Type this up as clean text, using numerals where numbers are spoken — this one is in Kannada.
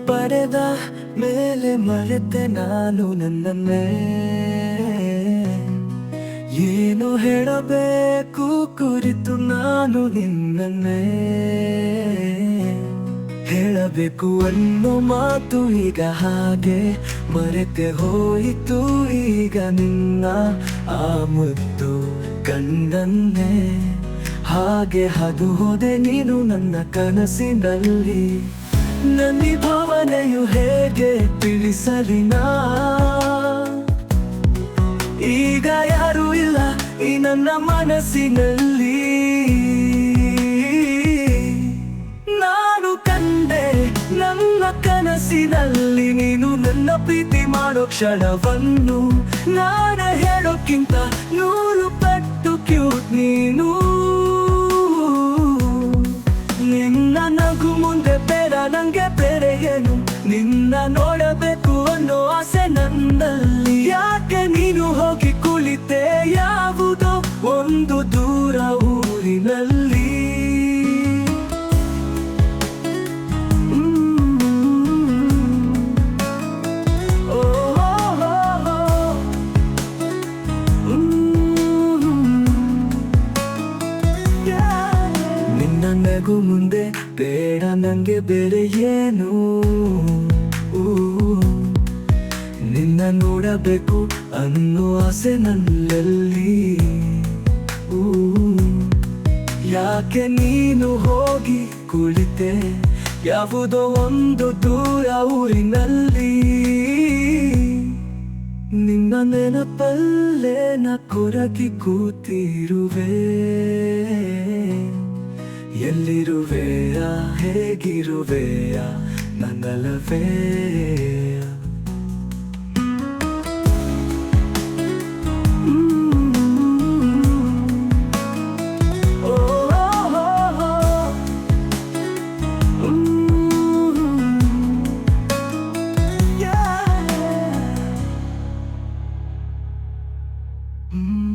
ಪಡೆದ ಮೇಲೆ ಮರೆತೆ ನಾನು ನನ್ನನ್ನೇ. ಏನು ಹೇಳಬೇಕು ಕುರಿತು ನಾನು ನಿನ್ನನ್ನೇ. ಹೇಳಬೇಕು ಅನ್ನೋ ಮಾತು ಈಗ ಹಾಗೆ ಮರೆತೆ ಹೋಯಿತು. ಈಗ ನಿನ್ನ ಆ ಮುದ್ದು ಕಣ್ಣನ್ನೇ ಹಾಗೆ ಹಾದು ಹೋದೆ ನೀನು ನನ್ನ ಕನಸಿನಲ್ಲಿ. ನನ್ನ ಭಾವನೆಯು ಹೇಗೆ ತಿಳಿಸಲಿ ನಾ? ಈಗ ಯಾರೂ ಇಲ್ಲ ಈ ನನ್ನ ಮನಸ್ಸಿನಲ್ಲಿ. ನಾನು ಕಂಡೆ ನನ್ನ ಕನಸಿನಲ್ಲಿ ನೀನು ನನ್ನ ಪ್ರೀತಿ ಮಾಡೋ ಕ್ಷಣವನ್ನು. ನಾನು ಹೇಳೋಕ್ಕಿಂತ 100 ಪಟ್ಟು ಕ್ಯೂಟ್ ನೀನು. ನಿನ್ನ ನಗು ಮುಂದೆ ಬೇಡ ನಂಗೆ ಬೇರೆ ಏನು. ನಿನ್ನ ನೋಡಬೇಕು ಅನ್ನೋ ಆಸೆ ನನ್ನಲ್ಲಿ. ಯಾಕೆ ನೀನು ಹೋಗಿ ಕುಳಿತೆ ಯಾವುದೋ ಒಂದು ದೂರ ಊರಿನಲ್ಲಿ. ನಿನ್ನ ನಗು ಮುಂದೆ ಬೇಡ ನಂಗೆ ಬೇರೆ ಏನು. ನಿನ್ನ ನೋಡಬೇಕು ಅನ್ನೋ ಆಸೆ ನನ್ನಲ್ಲಿ. ಯಾಕೆ ನೀನು ಹೋಗಿ ಕುಳಿತೆ ಯಾವುದೋ ಒಂದು ದೂರ ಊರಿನಲ್ಲಿ. ನಿನ್ನ ನೆನಪಲ್ಲೇ ನ ಕೊರಗಿ ಕೂತಿರುವೆ. ಎಲ್ಲಿರುವೆಯ ಹೇಗಿರುವೆಯ ನನ್ನಲ್ಲವೇ. Mm-hmm.